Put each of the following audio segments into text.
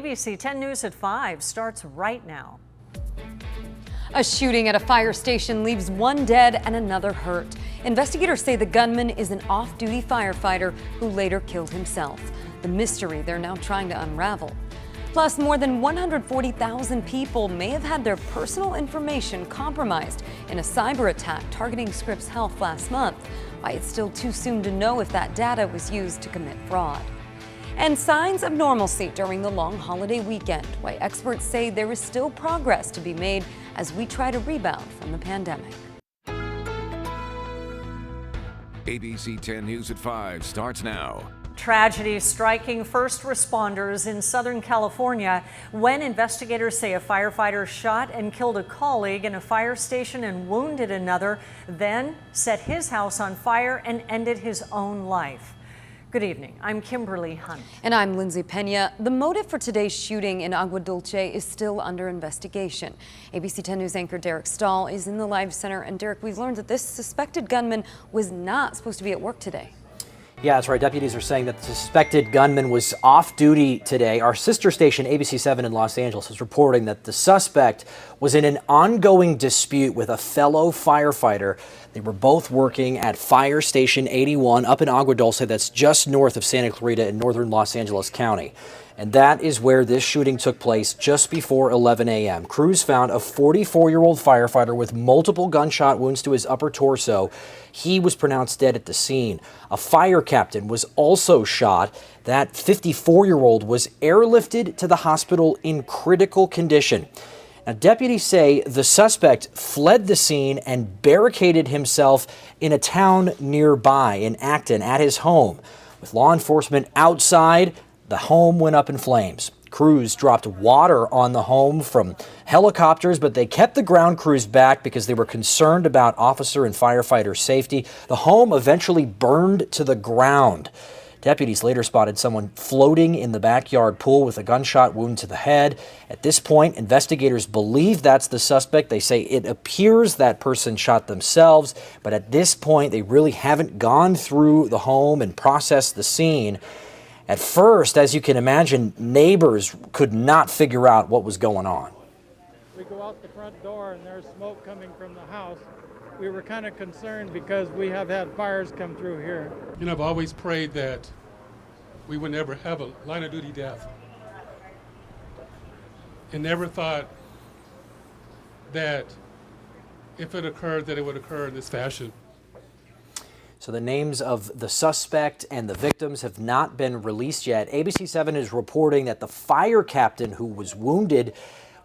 ABC 10 News at 5 starts right now. A shooting at a fire station leaves one dead and another hurt. Investigators say the gunman is an off-duty firefighter who later killed himself. The mystery they're now trying to unravel. Plus, more than 140,000 people may have had their personal information compromised in a cyber attack targeting Scripps Health last month. Why it's still too soon to know if that data was used to commit fraud. And signs of normalcy during the long holiday weekend. Why experts say there is still progress to be made as we try to rebound from the pandemic. ABC 10 News at 5 starts now. Tragedy striking first responders in Southern California when investigators say a firefighter shot and killed a colleague in a fire station and wounded another, then set his house on fire and ended his own life. Good evening. I'm Kimberly Hunt. And I'm Lindsay Pena. The motive for today's shooting in Agua Dulce is still under investigation. ABC 10 News anchor Derek Stahl is in the live center. And Derek, we've learned that this suspected gunman was not supposed to be at work today. Yeah, that's right. Deputies are saying that the suspected gunman was off duty today. Our sister station, ABC 7 in Los Angeles, is reporting that the suspect was in an ongoing dispute with a fellow firefighter. They were both working at Fire Station 81 up in Agua Dulce, that's just north of Santa Clarita in northern Los Angeles County. And that is where this shooting took place just before 11 a.m. Crews found a 44-year-old firefighter with multiple gunshot wounds to his upper torso. He was pronounced dead at the scene. A fire captain was also shot. That 54-year-old was airlifted to the hospital in critical condition. Now, deputies say the suspect fled the scene and barricaded himself in a town nearby in Acton at his home. With law enforcement outside, the home went up in flames. Crews dropped water on the home from helicopters, but they kept the ground crews back because they were concerned about officer and firefighter safety. The home eventually burned to the ground. Deputies later spotted someone floating in the backyard pool with a gunshot wound to the head. At this point, investigators believe that's the suspect. They say it appears that person shot themselves, but at this point, they really haven't gone through the home and processed the scene. At first, as you can imagine, neighbors could not figure out what was going on. We go out the front door and there's smoke coming from the house. We were kind of concerned because we have had fires come through here. You know, I've always prayed that we would never have a line of duty death. And never thought that if it occurred, that it would occur in this fashion. So the names of the suspect and the victims have not been released yet. ABC 7 is reporting that the fire captain who was wounded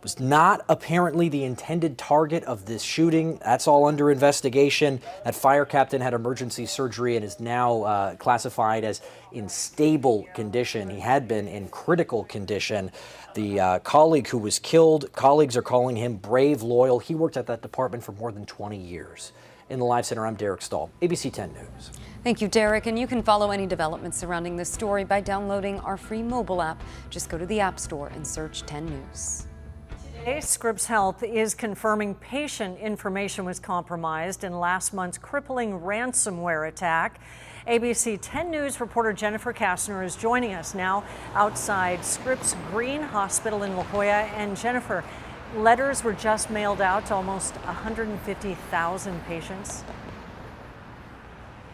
was not apparently the intended target of this shooting. That's all under investigation. That fire captain had emergency surgery and is now classified as in stable condition. He had been in critical condition. The colleague who was killed, colleagues are calling him brave, loyal. He worked at that department for more than 20 years. In the Live Center, I'm Derek Stahl, ABC 10 News. Thank you, Derek. And you can follow any developments surrounding this story by downloading our free mobile app. Just go to the App Store and search 10 News. Today, Scripps Health is confirming patient information was compromised in last month's crippling ransomware attack. ABC 10 News reporter Jennifer Kastner is joining us now outside Scripps Green Hospital in La Jolla. And Jennifer, letters were just mailed out to almost 150,000 patients.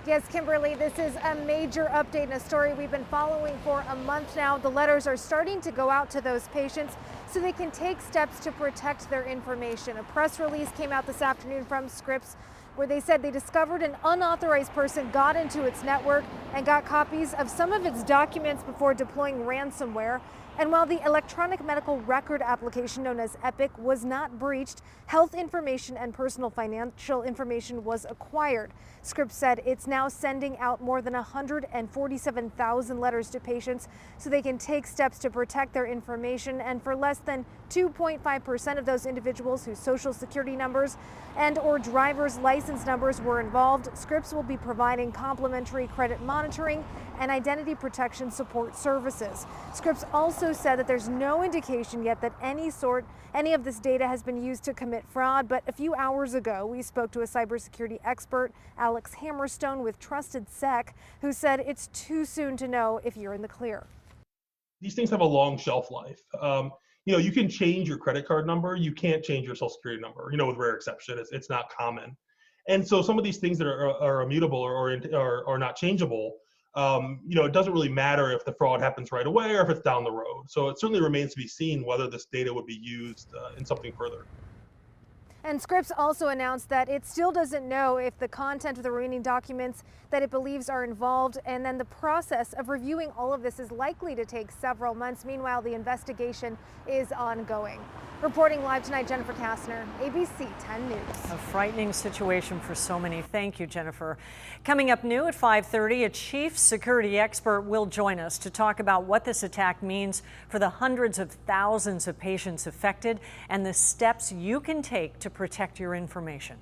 Yes, Kimberly, this is a major update in a story we've been following for a month now. The letters are starting to go out to those patients so they can take steps to protect their information. A press release came out this afternoon from Scripps where they said they discovered an unauthorized person got into its network and got copies of some of its documents before deploying ransomware. And while the electronic medical record application known as EPIC was not breached, health information and personal financial information was acquired. Scripps said it's now sending out more than 147,000 letters to patients so they can take steps to protect their information. And for less than 2.5% of those individuals whose social security numbers and or driver's license numbers were involved, Scripps will be providing complimentary credit monitoring and identity protection support services. Scripps also said that there's no indication yet that any of this data has been used to commit fraud, but a few hours ago we spoke to a cybersecurity expert, Alex Hammerstone with Trusted Sec, who said it's too soon to know if you're in the clear. these things have a long shelf life. You can change your credit card number. You can't change your social security number, with rare exception. It's not common. And so some of these things that are immutable or not changeable, it doesn't really matter if the fraud happens right away or if it's down the road. So it certainly remains to be seen whether this data would be used in something further. And Scripps also announced that it still doesn't know if the content of the remaining documents that it believes are involved, and then the process of reviewing all of this is likely to take several months. Meanwhile, the investigation is ongoing. Reporting live tonight, Jennifer Kastner, ABC 10 News. A frightening situation for so many. Thank you, Jennifer. Coming up new at 5:30, a chief security expert will join us to talk about what this attack means for the hundreds of thousands of patients affected and the steps you can take to protect your information.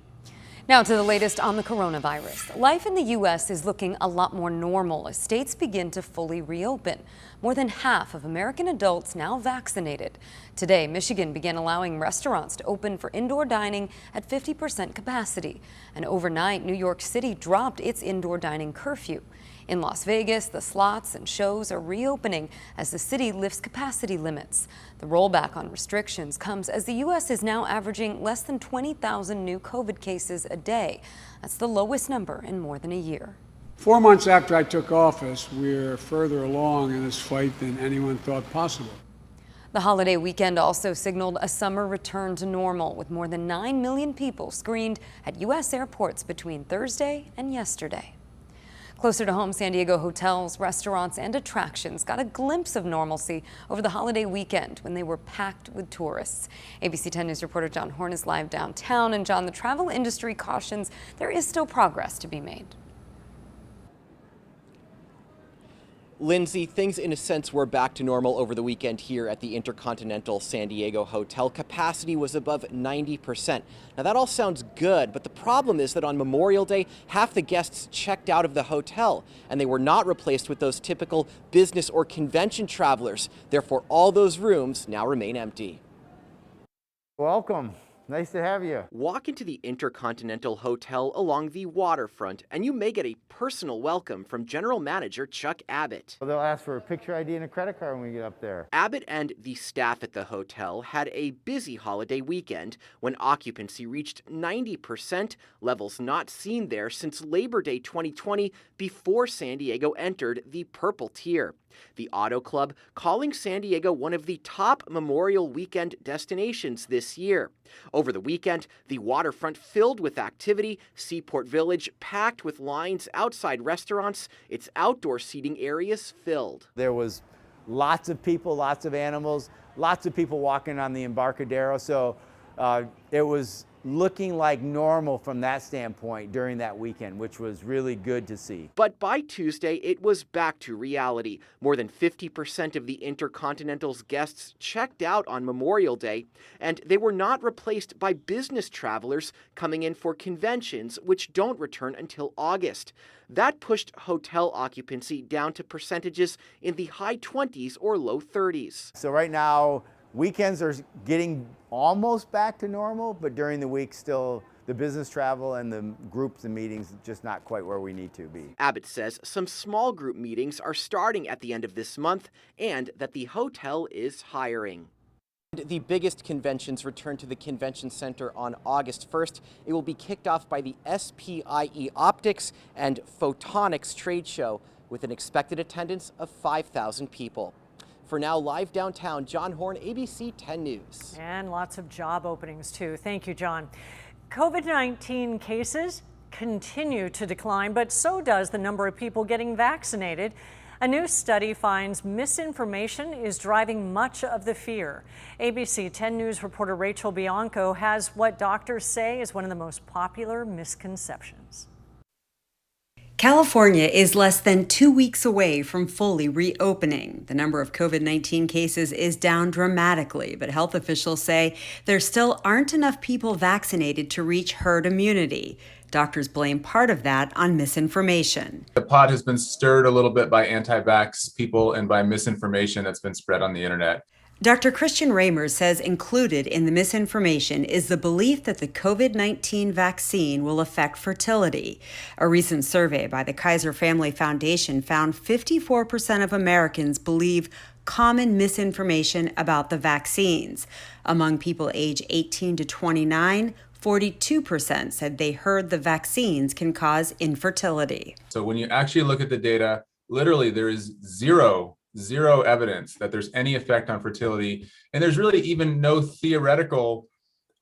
Now to the latest on the coronavirus. Life in the U.S. is looking a lot more normal as states begin to fully reopen. More than half of American adults now vaccinated. Today, Michigan began allowing restaurants to open for indoor dining at 50% capacity. And overnight, New York City dropped its indoor dining curfew. In Las Vegas, the slots and shows are reopening as the city lifts capacity limits. The rollback on restrictions comes as the U.S. is now averaging less than 20,000 new COVID cases a day. That's the lowest number in more than a year. 4 months after I took office, we're further along in this fight than anyone thought possible. The holiday weekend also signaled a summer return to normal, with more than 9 million people screened at U.S. airports between Thursday and yesterday. Closer to home, San Diego hotels, restaurants, and attractions got a glimpse of normalcy over the holiday weekend when they were packed with tourists. ABC 10 News reporter John Horn is live downtown. And John, the travel industry cautions there is still progress to be made. Lindsay, things in a sense were back to normal over the weekend here at the Intercontinental San Diego Hotel. Capacity was above 90%. Now that all sounds good, but the problem is that on Memorial Day, half the guests checked out of the hotel and they were not replaced with those typical business or convention travelers. Therefore, all those rooms now remain empty. Welcome. Nice to have you. Walk into the Intercontinental Hotel along the waterfront, and you may get a personal welcome from General Manager Chuck Abbott. They'll ask for a picture ID and a credit card when we get up there. Abbott and the staff at the hotel had a busy holiday weekend when occupancy reached 90%, levels not seen there since Labor Day 2020, before San Diego entered the purple tier. The Auto Club calling San Diego one of the top Memorial Weekend destinations this year. Over the weekend, the waterfront filled with activity, Seaport Village packed with lines outside restaurants, its outdoor seating areas filled. There was lots of people, lots of animals, lots of people walking on the Embarcadero, so it was looking like normal from that standpoint during that weekend, which was really good to see. But by Tuesday, it was back to reality. More than 50% of the Intercontinental's guests checked out on Memorial Day, and they were not replaced by business travelers coming in for conventions, which don't return until August. That pushed hotel occupancy down to percentages in the high 20s or low 30s. So right now, weekends are getting almost back to normal, but during the week still the business travel and the groups and meetings just not quite where we need to be. Abbott says some small group meetings are starting at the end of this month and that the hotel is hiring. The biggest conventions return to the convention center on August 1st. It will be kicked off by the SPIE Optics and Photonics trade show with an expected attendance of 5,000 people. For now, live downtown, John Horn, ABC 10 News. And lots of job openings, too. Thank you, John. COVID-19 cases continue to decline, but so does the number of people getting vaccinated. A new study finds misinformation is driving much of the fear. ABC 10 News reporter Rachel Bianco has what doctors say is one of the most popular misconceptions. California is less than 2 weeks away from fully reopening. The number of COVID-19 cases is down dramatically, but health officials say there still aren't enough people vaccinated to reach herd immunity. Doctors blame part of that on misinformation. The pot has been stirred a little bit by anti-vax people and by misinformation that's been spread on the internet. Dr. Christian Ramers says included in the misinformation is the belief that the COVID-19 vaccine will affect fertility. A recent survey by the Kaiser Family Foundation found 54% of Americans believe common misinformation about the vaccines. Among people age 18 to 29, 42% said they heard the vaccines can cause infertility. So when you actually look at the data, literally there is zero evidence that there's any effect on fertility. And there's really even no theoretical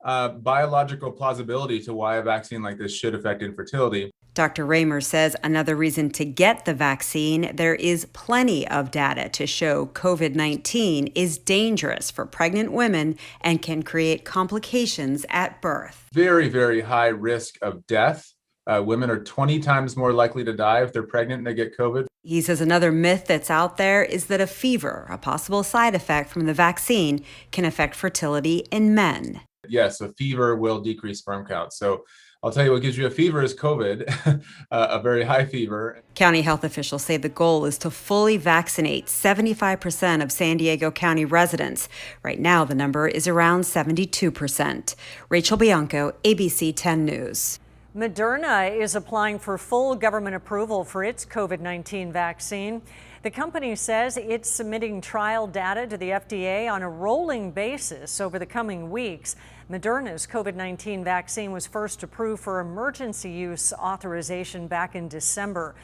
biological plausibility to why a vaccine like this should affect infertility. Dr. Raymer says another reason to get the vaccine, there is plenty of data to show COVID-19 is dangerous for pregnant women and can create complications at birth. Very, very high risk of death. Women are 20 times more likely to die if they're pregnant and they get COVID. He says another myth that's out there is that a fever, a possible side effect from the vaccine, can affect fertility in men. Yes, a fever will decrease sperm count. So I'll tell you what gives you a fever is COVID, a very high fever. County health officials say the goal is to fully vaccinate 75% of San Diego County residents. Right now, the number is around 72%. Rachel Bianco, ABC 10 News. Moderna is applying for full government approval for its COVID-19 vaccine. The company says it's submitting trial data to the FDA on a rolling basis over the coming weeks. Moderna's COVID-19 vaccine was first approved for emergency use authorization back in December.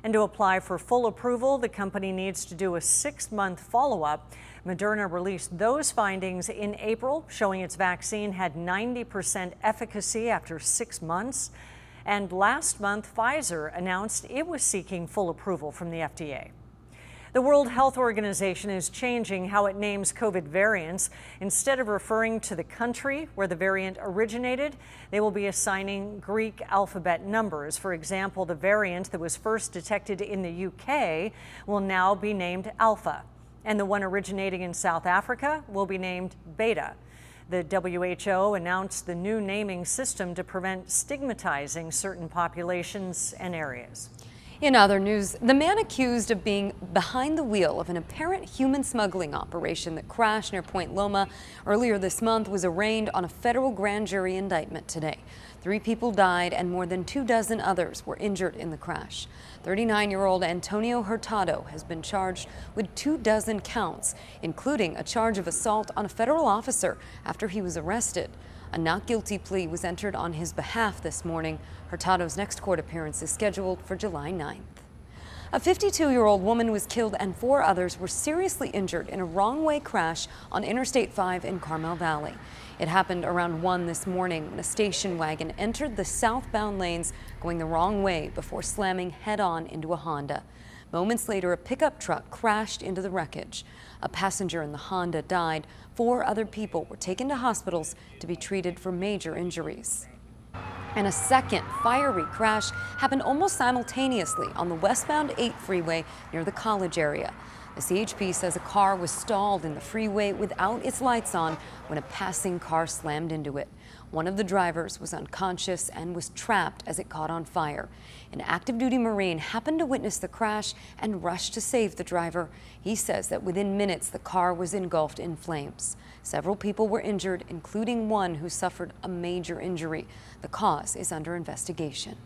And to apply for full approval, the company needs to do a 6-month follow-up. Moderna released those findings in April, showing its vaccine had 90% efficacy after 6 months. And last month, Pfizer announced it was seeking full approval from the FDA. The World Health Organization is changing how it names COVID variants. Instead of referring to the country where the variant originated, they will be assigning Greek alphabet numbers. For example, the variant that was first detected in the UK will now be named Alpha, and the one originating in South Africa will be named Beta. The WHO announced the new naming system to prevent stigmatizing certain populations and areas. In other news, the man accused of being behind the wheel of an apparent human smuggling operation that crashed near Point Loma earlier this month was arraigned on a federal grand jury indictment today. 3 people died and more than 24 others were injured in the crash. 39-year-old Antonio Hurtado has been charged with 24 counts, including a charge of assault on a federal officer after he was arrested. A not guilty plea was entered on his behalf this morning. Hurtado's next court appearance is scheduled for July 9th. A 52-year-old woman was killed and 4 others were seriously injured in a wrong-way crash on Interstate 5 in Carmel Valley. It happened around 1 this morning when a station wagon entered the southbound lanes going the wrong way before slamming head-on into a Honda. Moments later, a pickup truck crashed into the wreckage. A passenger in the Honda died. 4 other people were taken to hospitals to be treated for major injuries. And a second fiery crash happened almost simultaneously on the westbound 8 freeway near the College area. The CHP says a car was stalled in the freeway without its lights on when a passing car slammed into it. One of the drivers was unconscious and was trapped as it caught on fire. An active duty Marine happened to witness the crash and rushed to save the driver. He says that within minutes the car was engulfed in flames. Several people were injured, including one who suffered a major injury. The cause is under investigation.